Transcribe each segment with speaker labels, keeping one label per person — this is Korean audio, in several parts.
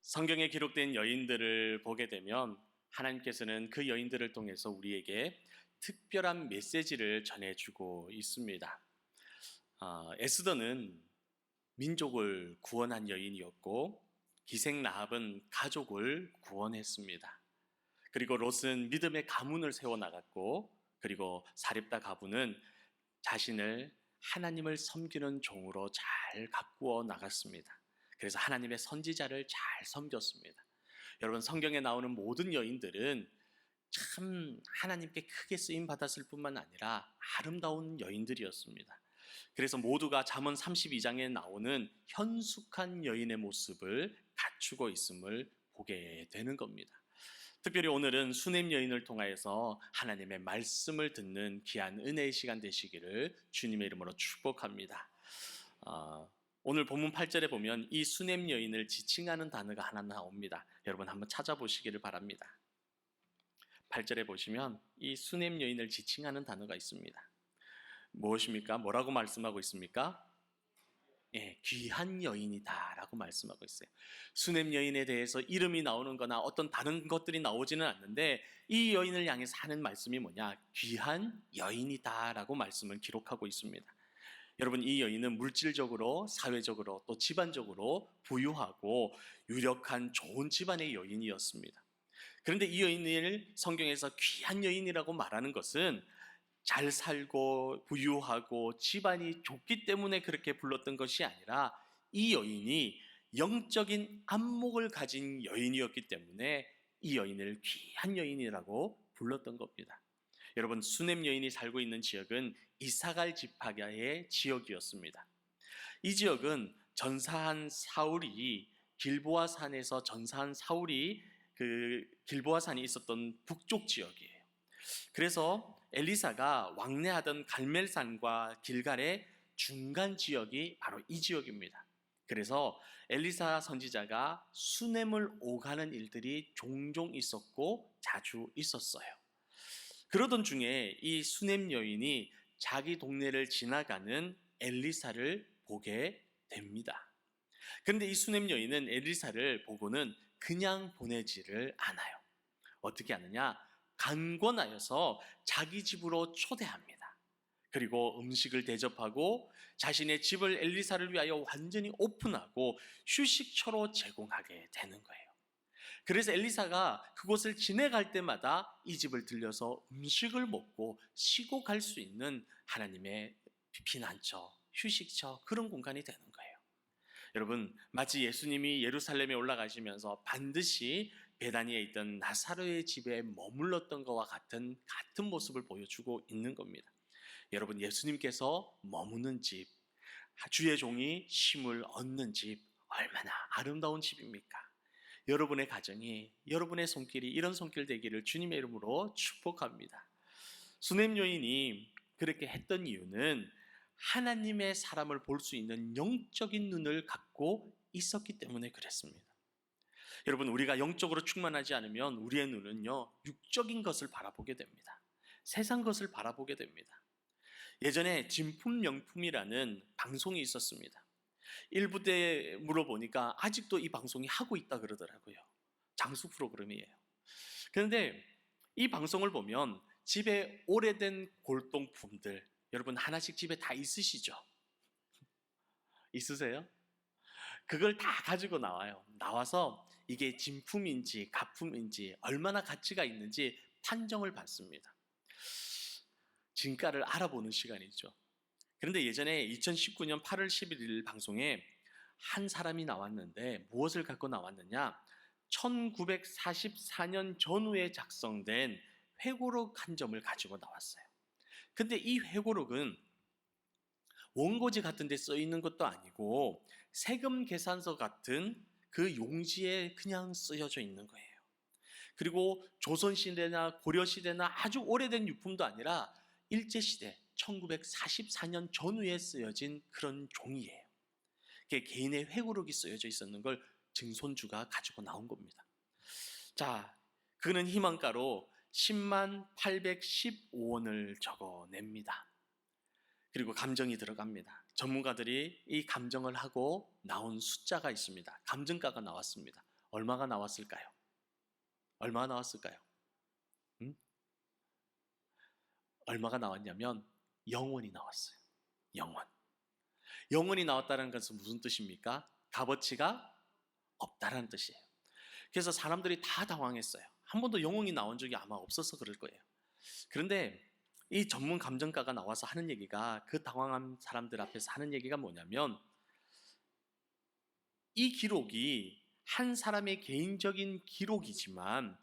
Speaker 1: 성경에 기록된 여인들을 보게 되면 하나님께서는 그 여인들을 통해서 우리에게 특별한 메시지를 전해주고 있습니다. 에스더는 민족을 구원한 여인이었고, 기생 라합은 가족을 구원했습니다. 그리고 롯은 믿음의 가문을 세워나갔고, 그리고 사렙다 가부는 자신을 하나님을 섬기는 종으로 잘 가꾸어 나갔습니다. 그래서 하나님의 선지자를 잘 섬겼습니다. 여러분, 성경에 나오는 모든 여인들은 참 하나님께 크게 쓰임 받았을 뿐만 아니라 아름다운 여인들이었습니다. 그래서 모두가 잠언 32장에 나오는 현숙한 여인의 모습을 갖추고 있음을 보게 되는 겁니다. 특별히 오늘은 수냄 여인을 통하여서 하나님의 말씀을 듣는 귀한 은혜의 시간 되시기를 주님의 이름으로 축복합니다. 오늘 본문 8절에 보면 이 수냄 여인을 지칭하는 단어가 하나 나옵니다. 여러분 한번 찾아보시기를 바랍니다. 8절에 보시면 이 수냄 여인을 지칭하는 단어가 있습니다. 무엇입니까? 뭐라고 말씀하고 있습니까? 귀한 여인이다 라고 말씀하고 있어요. 수냄 여인에 대해서 이름이 나오는 거나 어떤 다른 것들이 나오지는 않는데, 이 여인을 향해서 하는 말씀이 뭐냐? 귀한 여인이다 라고 말씀을 기록하고 있습니다. 여러분, 이 여인은 물질적으로, 사회적으로, 또 집안적으로 부유하고 유력한 좋은 집안의 여인이었습니다. 그런데 이 여인을 성경에서 귀한 여인이라고 말하는 것은 잘 살고 부유하고 집안이 좋기 때문에 그렇게 불렀던 것이 아니라, 이 여인이 영적인 안목을 가진 여인이었기 때문에 이 여인을 귀한 여인이라고 불렀던 겁니다. 여러분, 수냄 여인이 살고 있는 지역은 이사갈 지파의 지역이었습니다. 이 지역은 전사한 사울이 길보아 산에서 전사한 사울이 그 길보아 산이 있었던 북쪽 지역이에요. 그래서 엘리사가 왕래하던 갈멜산과 길갈의 중간 지역이 바로 이 지역입니다. 그래서 엘리사 선지자가 수냄을 오가는 일들이 종종 있었고 자주 있었어요. 그러던 중에 이 수냄 여인이 자기 동네를 지나가는 엘리사를 보게 됩니다. 그런데 이 수냄 여인은 엘리사를 보고는 그냥 보내지를 않아요. 어떻게 하느냐? 간권하여서 자기 집으로 초대합니다. 그리고 음식을 대접하고 자신의 집을 엘리사를 위하여 완전히 오픈하고 휴식처로 제공하게 되는 거예요. 그래서 엘리사가 그곳을 지내갈 때마다 이 집을 들려서 음식을 먹고 쉬고 갈 수 있는 하나님의 피난처, 휴식처, 그런 공간이 되는 거예요. 여러분, 마치 예수님이 예루살렘에 올라가시면서 반드시 베다니에 있던 나사로의 집에 머물렀던 것과 같은 모습을 보여주고 있는 겁니다. 여러분, 예수님께서 머무는 집, 주의 종이 쉼을 얻는 집, 얼마나 아름다운 집입니까? 여러분의 가정이, 여러분의 손길이 이런 손길 되기를 주님의 이름으로 축복합니다. 수냄 여인이 그렇게 했던 이유는 하나님의 사람을 볼 수 있는 영적인 눈을 갖고 있었기 때문에 그랬습니다. 여러분, 우리가 영적으로 충만하지 않으면 우리의 눈은요, 육적인 것을 바라보게 됩니다. 세상 것을 바라보게 됩니다. 예전에 진품명품이라는 방송이 있었습니다. 일부 때 물어보니까 아직도 이 방송이 하고 있다 그러더라고요. 장수 프로그램이에요. 그런데 이 방송을 보면 집에 오래된 골동품들, 여러분 하나씩 집에 다 있으시죠? 있으세요? 그걸 다 가지고 나와요. 나와서 이게 진품인지 가품인지 얼마나 가치가 있는지 판정을 받습니다. 진가를 알아보는 시간이죠. 그런데 예전에 2019년 8월 11일 방송에 한 사람이 나왔는데 무엇을 갖고 나왔느냐? 1944년 전후에 작성된 회고록 한 점을 가지고 나왔어요. 근데 이 회고록은 원고지 같은 데 써 있는 것도 아니고 세금 계산서 같은 그 용지에 그냥 쓰여져 있는 거예요. 그리고 조선시대나 고려시대나 아주 오래된 유품도 아니라 일제시대 1944년 전후에 쓰여진 그런 종이에요. 개인의 회고록이 쓰여져 있었는 걸 증손주가 가지고 나온 겁니다. 자, 그는 희망가로 10만 815원을 적어냅니다. 그리고 감정이 들어갑니다. 전문가들이 이 감정을 하고 나온 숫자가 있습니다. 감정가가 나왔습니다. 얼마가 나왔을까요? 얼마가 나왔을까요? 음? 얼마가 나왔냐면 영원이 나왔어요. 영원. 영원이 나왔다는 것은 무슨 뜻입니까? 값어치가 없다라는 뜻이에요. 그래서 사람들이 다 당황했어요. 한 번도 영혼이 나온 적이 아마 없어서 그럴 거예요. 그런데 이 전문 감정가가 나와서 하는 얘기가, 그 당황한 사람들 앞에서 하는 얘기가 뭐냐면, 이 기록이 한 사람의 개인적인 기록이지만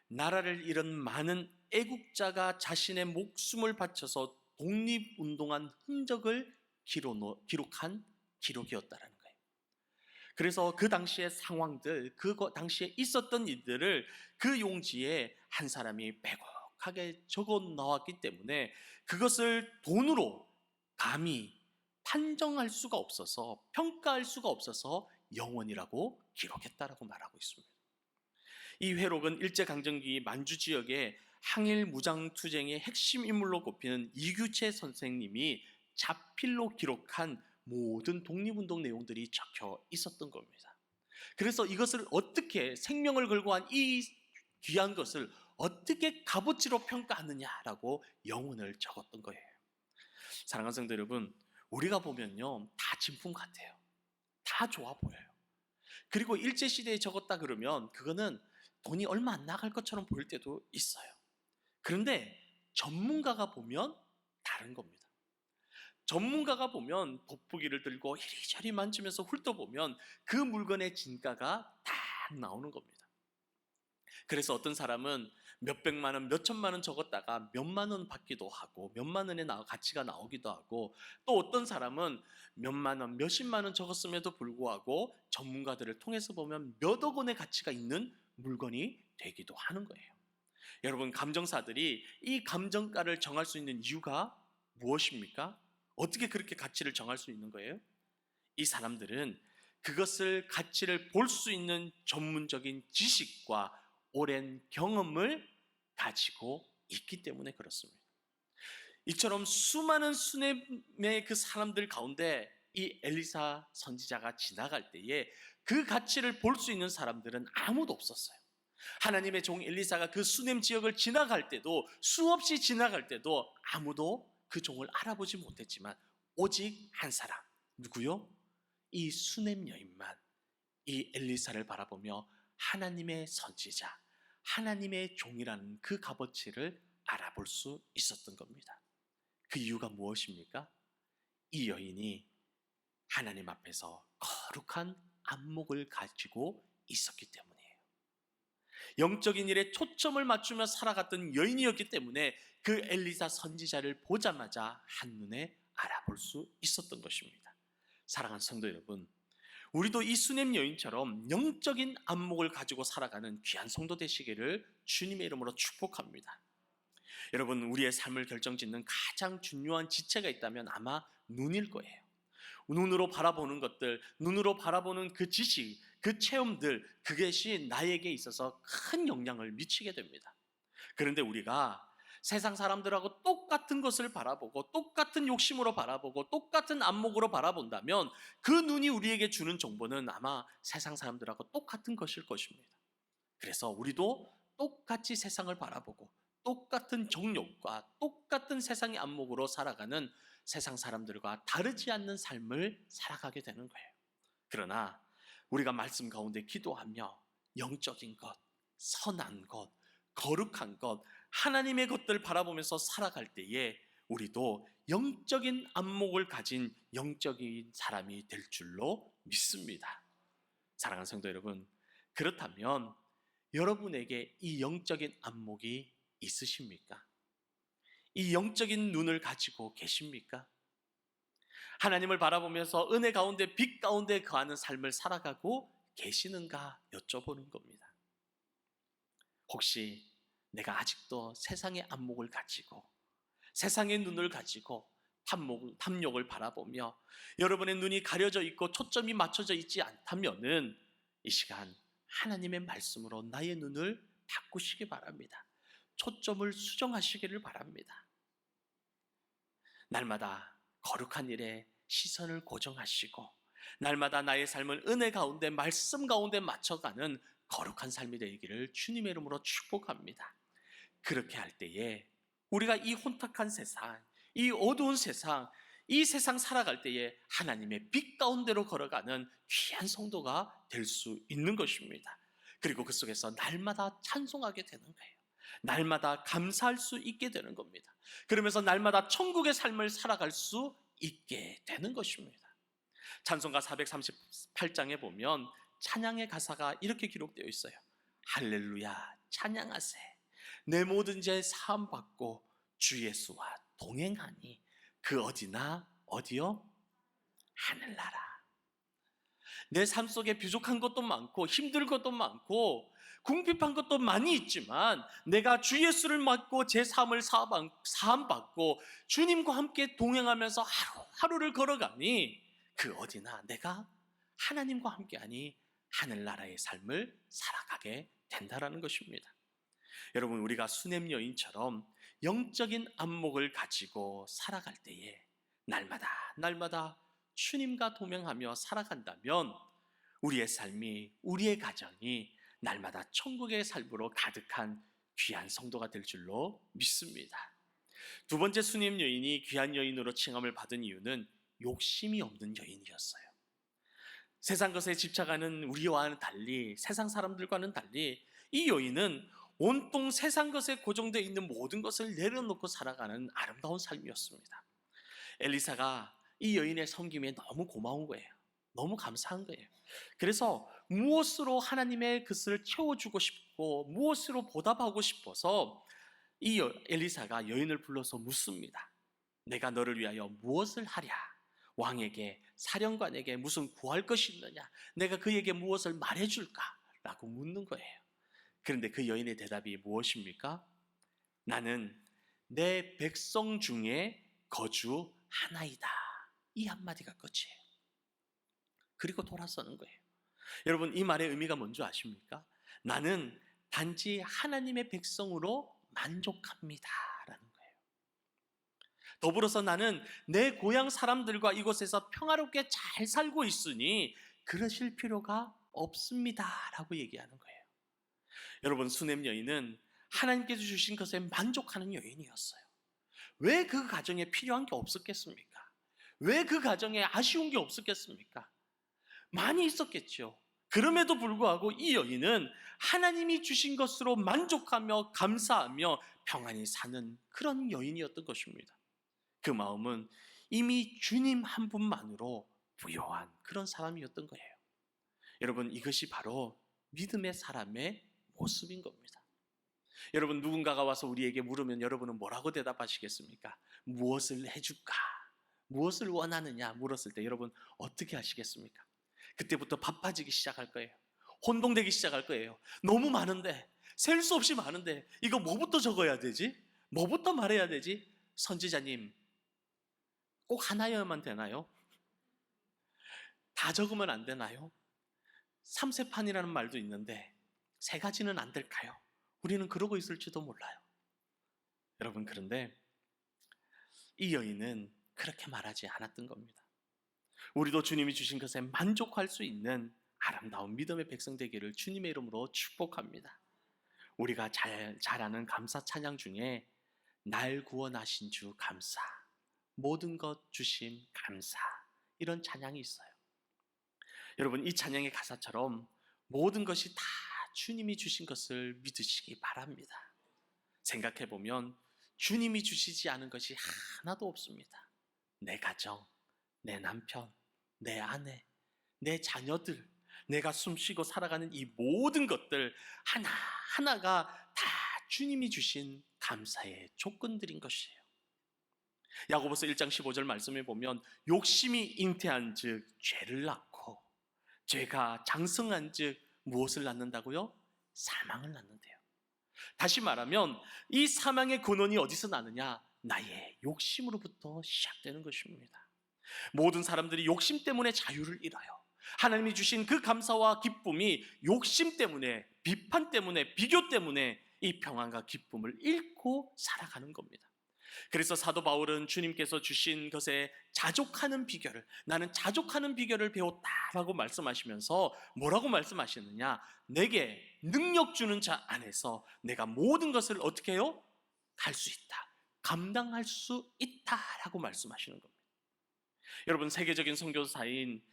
Speaker 1: 나라를 잃은 많은 애국자가 자신의 목숨을 바쳐서 독립운동한 흔적을 기록한 기록이었다라는 거예요. 그래서 그 당시의 상황들, 그 당시에 있었던 일들을 그 용지에 한 사람이 빼곡하게 적어 나왔기 때문에 그것을 돈으로 감히 판정할 수가 없어서, 평가할 수가 없어서 영원이라고 기록했다라고 말하고 있습니다. 이 회록은 일제강점기 만주 지역의 항일 무장투쟁의 핵심 인물로 꼽히는 이규채 선생님이 자필로 기록한 모든 독립운동 내용들이 적혀 있었던 겁니다. 그래서 이것을 어떻게, 생명을 걸고 한 이 귀한 것을 어떻게 값어치로 평가하느냐라고 영혼을 적었던 거예요. 사랑하는 성도 여러분, 우리가 보면요, 다 진품 같아요. 다 좋아 보여요. 그리고 일제시대에 적었다 그러면 그거는 돈이 얼마 안 나갈 것처럼 보일 때도 있어요. 그런데 전문가가 보면 다른 겁니다. 전문가가 보면 돋보기를 들고 이리저리 만지면서 훑어보면 그 물건의 진가가 딱 나오는 겁니다. 그래서 어떤 사람은 몇백만 원, 몇천만 원 적었다가 몇만 원 받기도 하고 몇만 원의 가치가 나오기도 하고, 또 어떤 사람은 몇만 원, 몇십만 원 적었음에도 불구하고 전문가들을 통해서 보면 몇억 원의 가치가 있는 물건이 되기도 하는 거예요. 여러분, 감정사들이 이 감정가를 정할 수 있는 이유가 무엇입니까? 어떻게 그렇게 가치를 정할 수 있는 거예요? 이 사람들은 그것을, 가치를 볼 수 있는 전문적인 지식과 오랜 경험을 가지고 있기 때문에 그렇습니다. 이처럼 수많은 수냄의 그 사람들 가운데 이 엘리사 선지자가 지나갈 때에 그 가치를 볼 수 있는 사람들은 아무도 없었어요. 하나님의 종 엘리사가 그 수냄 지역을 지나갈 때도, 수없이 지나갈 때도 아무도 그 종을 알아보지 못했지만 오직 한 사람, 누구요? 이 수냄 여인만 이 엘리사를 바라보며 하나님의 선지자, 하나님의 종이라는 그 값어치를 알아볼 수 있었던 겁니다. 그 이유가 무엇입니까? 이 여인이 하나님 앞에서 거룩한 안목을 가지고 있었기 때문이에요. 영적인 일에 초점을 맞추며 살아갔던 여인이었기 때문에 그 엘리사 선지자를 보자마자 한눈에 알아볼 수 있었던 것입니다. 사랑하는 성도 여러분, 우리도 이 수냄 여인처럼 영적인 안목을 가지고 살아가는 귀한 성도 되시기를 주님의 이름으로 축복합니다. 여러분, 우리의 삶을 결정짓는 가장 중요한 지체가 있다면 아마 눈일 거예요. 눈으로 바라보는 것들, 눈으로 바라보는 그 지식, 그 체험들, 그것이 나에게 있어서 큰 영향을 미치게 됩니다. 그런데 우리가 세상 사람들하고 똑같은 것을 바라보고 똑같은 욕심으로 바라보고 똑같은 안목으로 바라본다면 그 눈이 우리에게 주는 정보는 아마 세상 사람들하고 똑같은 것일 것입니다. 그래서 우리도 똑같이 세상을 바라보고 똑같은 정욕과 똑같은 세상의 안목으로 살아가는 세상 사람들과 다르지 않는 삶을 살아가게 되는 거예요. 그러나 우리가 말씀 가운데 기도하며 영적인 것, 선한 것, 거룩한 것, 하나님의 것들을 바라보면서 살아갈 때에 우리도 영적인 안목을 가진 영적인 사람이 될 줄로 믿습니다. 사랑하는 성도 여러분, 그렇다면 여러분에게 이 영적인 안목이 있으십니까? 이 영적인 눈을 가지고 계십니까? 하나님을 바라보면서 은혜 가운데, 빛 가운데 거하는 삶을 살아가고 계시는가 여쭤보는 겁니다. 혹시 내가 아직도 세상의 안목을 가지고, 세상의 눈을 가지고 탐욕을 바라보며 여러분의 눈이 가려져 있고 초점이 맞춰져 있지 않다면은 이 시간 하나님의 말씀으로 나의 눈을 바꾸시기 바랍니다. 초점을 수정하시기를 바랍니다. 날마다 거룩한 일에 시선을 고정하시고 날마다 나의 삶을 은혜 가운데, 말씀 가운데 맞춰가는 거룩한 삶이 되기를 주님의 이름으로 축복합니다. 그렇게 할 때에 우리가 이 혼탁한 세상, 이 어두운 세상, 이 세상 살아갈 때에 하나님의 빛 가운데로 걸어가는 귀한 성도가 될 수 있는 것입니다. 그리고 그 속에서 날마다 찬송하게 되는 거예요. 날마다 감사할 수 있게 되는 겁니다. 그러면서 날마다 천국의 삶을 살아갈 수 있게 되는 것입니다. 찬송가 438장에 보면 찬양의 가사가 이렇게 기록되어 있어요. 할렐루야 찬양하세 내 모든 죄 사함 받고 주 예수와 동행하니 그 어디나 어디요? 하늘나라. 내 삶 속에 부족한 것도 많고 힘들 것도 많고 궁핍한 것도 많이 있지만 내가 주 예수를 믿고 제 삶을 사함 받고 주님과 함께 동행하면서 하루를 걸어가니 그 어디나 내가 하나님과 함께하니 하늘나라의 삶을 살아가게 된다라는 것입니다. 여러분, 우리가 수냄 여인처럼 영적인 안목을 가지고 살아갈 때에 날마다 주님과 동행하며 살아간다면 우리의 삶이, 우리의 가정이 날마다 천국의 삶으로 가득한 귀한 성도가 될 줄로 믿습니다. 두 번째 수냄 여인이 귀한 여인으로 칭함을 받은 이유는 욕심이 없는 여인이었어요. 세상 것에 집착하는 우리와는 달리, 세상 사람들과는 달리 이 여인은 온통 세상 것에 고정되어 있는 모든 것을 내려놓고 살아가는 아름다운 삶이었습니다. 엘리사가 이 여인의 섬김에 너무 고마운 거예요. 너무 감사한 거예요. 그래서 무엇으로 하나님의 그것을 채워주고 싶고 무엇으로 보답하고 싶어서 이 엘리사가 여인을 불러서 묻습니다. 내가 너를 위하여 무엇을 하랴? 왕에게, 사령관에게 무슨 구할 것이 있느냐? 내가 그에게 무엇을 말해줄까? 라고 묻는 거예요. 그런데 그 여인의 대답이 무엇입니까? 나는 내 백성 중에 거주하나이다. 이 한마디가 끝이에요. 그리고 돌아서는 거예요. 여러분, 이 말의 의미가 뭔지 아십니까? 나는 단지 하나님의 백성으로 만족합니다 라는 거예요. 더불어서 나는 내 고향 사람들과 이곳에서 평화롭게 잘 살고 있으니 그러실 필요가 없습니다 라고 얘기하는 거예요. 여러분, 수냄 여인은 하나님께서 주신 것에 만족하는 여인이었어요. 왜 그 가정에 필요한 게 없었겠습니까? 왜 그 가정에 아쉬운 게 없었겠습니까? 많이 있었겠죠. 그럼에도 불구하고 이 여인은 하나님이 주신 것으로 만족하며 감사하며 평안히 사는 그런 여인이었던 것입니다. 그 마음은 이미 주님 한 분만으로 부요한 그런 사람이었던 거예요. 여러분, 이것이 바로 믿음의 사람의 모습인 겁니다. 여러분, 누군가가 와서 우리에게 물으면 여러분은 뭐라고 대답하시겠습니까? 무엇을 해줄까? 무엇을 원하느냐 물었을 때 여러분 어떻게 하시겠습니까? 그때부터 바빠지기 시작할 거예요. 혼동되기 시작할 거예요. 너무 많은데, 셀 수 없이 많은데 이거 뭐부터 적어야 되지? 뭐부터 말해야 되지? 선지자님, 꼭 하나여만 되나요? 다 적으면 안 되나요? 삼세판이라는 말도 있는데 세 가지는 안 될까요? 우리는 그러고 있을지도 몰라요. 여러분, 그런데 이 여인은 그렇게 말하지 않았던 겁니다. 우리도 주님이 주신 것에 만족할 수 있는 아름다운 믿음의 백성 되기를 주님의 이름으로 축복합니다. 우리가 잘 아는 감사 찬양 중에 날 구원하신 주 감사, 모든 것 주심 감사, 이런 찬양이 있어요. 여러분, 이 찬양의 가사처럼 모든 것이 다 주님이 주신 것을 믿으시기 바랍니다. 생각해보면 주님이 주시지 않은 것이 하나도 없습니다. 내 가정, 내 남편, 내 아내, 내 자녀들, 내가 숨쉬고 살아가는 이 모든 것들 하나하나가 다 주님이 주신 감사의 조건들인 것이에요. 야고보서 1장 15절 말씀에 보면 욕심이 잉태한 즉 죄를 낳고 죄가 장성한 즉 무엇을 낳는다고요? 사망을 낳는데요. 다시 말하면 이 사망의 근원이 어디서 나느냐? 나의 욕심으로부터 시작되는 것입니다. 모든 사람들이 욕심 때문에 자유를 잃어요. 하나님이 주신 그 감사와 기쁨이 욕심 때문에, 비판 때문에, 비교 때문에 이 평안과 기쁨을 잃고 살아가는 겁니다. 그래서 사도 바울은 주님께서 주신 것에 자족하는 비결을, 나는 자족하는 비결을 배웠다라고 말씀하시면서 뭐라고 말씀하시느냐? 내게 능력 주는 자 안에서 내가 모든 것을 어떻게 해요? 할 수 있다, 감당할 수 있다라고 말씀하시는 겁니다. 여러분, 세계적인 선교사인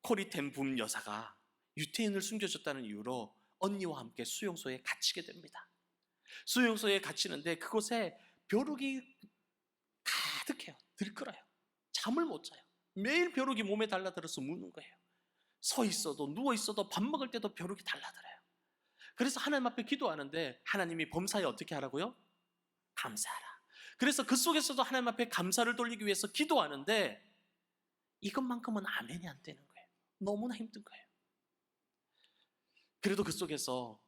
Speaker 1: 코리텐 붐 여사가 유태인을 숨겨줬다는 이유로 언니와 함께 수용소에 갇히게 됩니다. 수용소에 갇히는데 그곳에 벼룩이 가득해요. 들끓어요. 잠을 못 자요. 매일 벼룩이 몸에 달라들어서 무는 거예요. 서 있어도 누워 있어도 밥 먹을 때도 벼룩이 달라들어요. 그래서 하나님 앞에 기도하는데 하나님이 범사에 어떻게 하라고요? 감사하라. 그래서 그 속에서도 하나님 앞에 감사를 돌리기 위해서 기도하는데 이것만큼은 아멘이 안 되는 거예요. 너무나 힘든 거예요. 그래도 그 속에서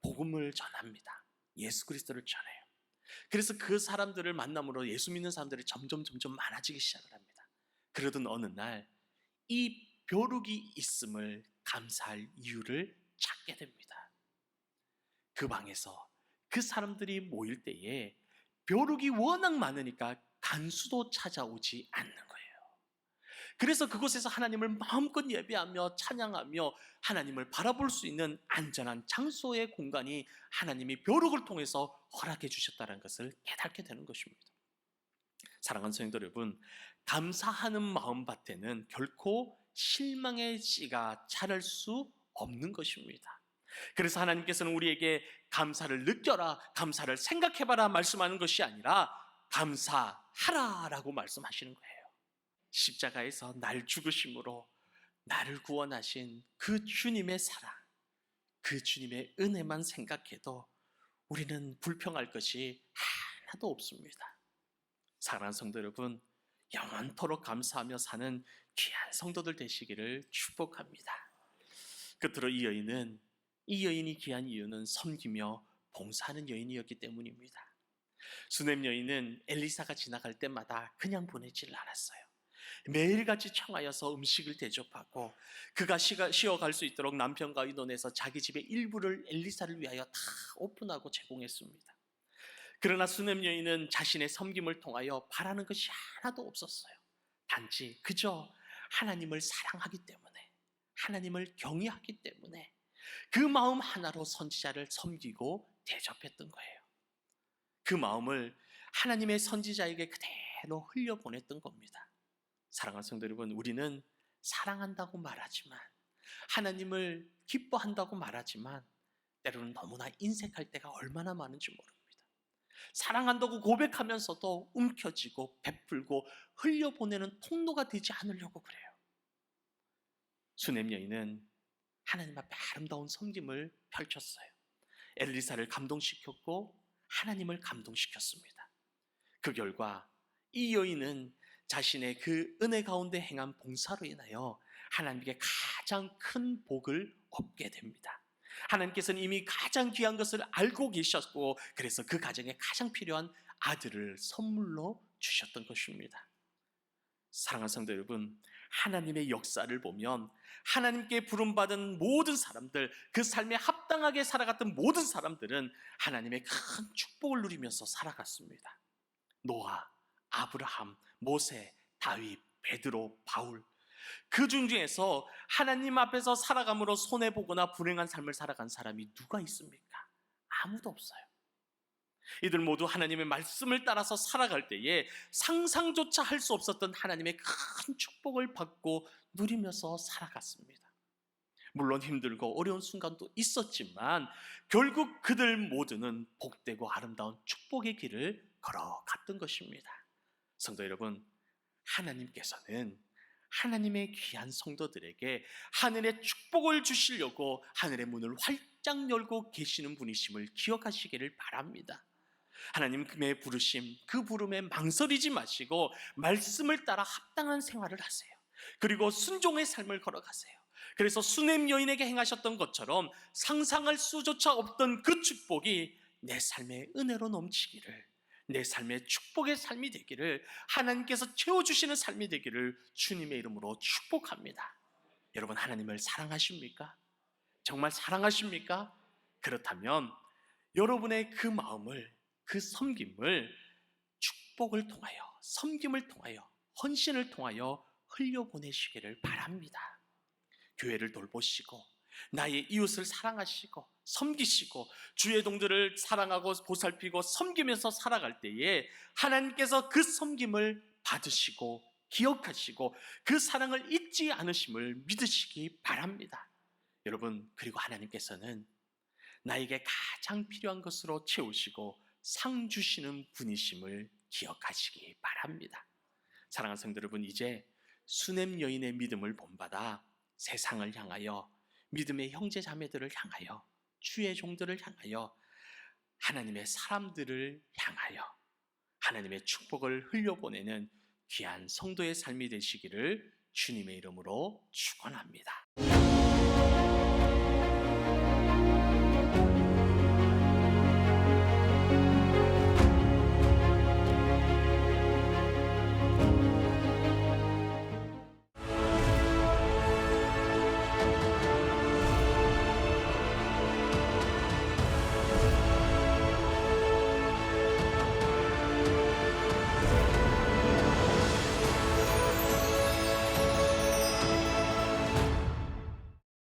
Speaker 1: 복음을 전합니다. 예수 그리스도를 전해요. 그래서 그 사람들을 만남으로 예수 믿는 사람들이 점점 많아지기 시작을 합니다. 그러던 어느 날 이 벼룩이 있음을 감사할 이유를 찾게 됩니다. 그 방에서 그 사람들이 모일 때에 벼룩이 워낙 많으니까 간수도 찾아오지 않는 거예요. 그래서 그곳에서 하나님을 마음껏 예배하며 찬양하며 하나님을 바라볼 수 있는 안전한 장소의 공간이 하나님이 벼룩을 통해서 허락해 주셨다는 것을 깨닫게 되는 것입니다. 사랑하는 성도 여러분, 감사하는 마음밭에는 결코 실망의 씨가 자랄 수 없는 것입니다. 그래서 하나님께서는 우리에게 감사를 느껴라, 감사를 생각해봐라 말씀하는 것이 아니라 감사하라라고 말씀하시는 거예요. 십자가에서 날 죽으심으로 나를 구원하신 그 주님의 사랑, 그 주님의 은혜만 생각해도 우리는 불평할 것이 하나도 없습니다. 사랑하는 성도 여러분, 영원토록 감사하며 사는 귀한 성도들 되시기를 축복합니다. 끝으로 이 여인이 귀한 이유는 섬기며 봉사하는 여인이었기 때문입니다. 수넴 여인은 엘리사가 지나갈 때마다 그냥 보내질 않았어요. 매일같이 청하여서 음식을 대접하고 그가 쉬어갈 수 있도록 남편과 의논해서 자기 집의 일부를 엘리사를 위하여 다 오픈하고 제공했습니다. 그러나 수넴 여인은 자신의 섬김을 통하여 바라는 것이 하나도 없었어요. 단지 그저 하나님을 사랑하기 때문에, 하나님을 경외하기 때문에 그 마음 하나로 선지자를 섬기고 대접했던 거예요. 그 마음을 하나님의 선지자에게 그대로 흘려보냈던 겁니다. 사랑하는 성도 여러분, 우리는 사랑한다고 말하지만, 하나님을 기뻐한다고 말하지만 때로는 너무나 인색할 때가 얼마나 많은지 모릅니다. 사랑한다고 고백하면서도 움켜쥐고 베풀고 흘려보내는 통로가 되지 않으려고 그래요. 수넴 여인은 하나님 앞에 아름다운 섬김을 펼쳤어요. 엘리사를 감동시켰고 하나님을 감동시켰습니다. 그 결과 이 여인은 자신의 그 은혜 가운데 행한 봉사로 인하여 하나님께 가장 큰 복을 얻게 됩니다. 하나님께서는 이미 가장 귀한 것을 알고 계셨고, 그래서 그 가정에 가장 필요한 아들을 선물로 주셨던 것입니다. 사랑하는 성도 여러분, 하나님의 역사를 보면 하나님께 부름받은 모든 사람들, 그 삶에 합당하게 살아갔던 모든 사람들은 하나님의 큰 축복을 누리면서 살아갔습니다. 노아, 아브라함, 모세, 다윗, 베드로, 바울, 그 중에서 하나님 앞에서 살아감으로 손해보거나 불행한 삶을 살아간 사람이 누가 있습니까? 아무도 없어요. 이들 모두 하나님의 말씀을 따라서 살아갈 때에 상상조차 할 수 없었던 하나님의 큰 축복을 받고 누리면서 살아갔습니다. 물론 힘들고 어려운 순간도 있었지만 결국 그들 모두는 복되고 아름다운 축복의 길을 걸어갔던 것입니다. 성도 여러분, 하나님께서는 하나님의 귀한 성도들에게 하늘의 축복을 주시려고 하늘의 문을 활짝 열고 계시는 분이심을 기억하시기를 바랍니다. 하나님의 부르심, 그 부름에 망설이지 마시고 말씀을 따라 합당한 생활을 하세요. 그리고 순종의 삶을 걸어가세요. 그래서 수넴 여인에게 행하셨던 것처럼 상상할 수조차 없던 그 축복이 내 삶의 은혜로 넘치기를, 내 삶의 축복의 삶이 되기를, 하나님께서 채워주시는 삶이 되기를 주님의 이름으로 축복합니다. 여러분, 하나님을 사랑하십니까? 정말 사랑하십니까? 그렇다면 여러분의 그 마음을, 그 섬김을 축복을 통하여, 섬김을 통하여, 헌신을 통하여 흘려보내시기를 바랍니다. 교회를 돌보시고 나의 이웃을 사랑하시고 섬기시고 주의 동들을 사랑하고 보살피고 섬기면서 살아갈 때에 하나님께서 그 섬김을 받으시고 기억하시고 그 사랑을 잊지 않으심을 믿으시기 바랍니다. 여러분, 그리고 하나님께서는 나에게 가장 필요한 것으로 채우시고 상 주시는 분이심을 기억하시기 바랍니다. 사랑하는 성도 여러분, 이제 수넴 여인의 믿음을 본받아 세상을 향하여, 믿음의 형제 자매들을 향하여, 주의 종들을 향하여, 하나님의 사람들을 향하여 하나님의 축복을 흘려보내는 귀한 성도의 삶이 되시기를 주님의 이름으로 축원합니다.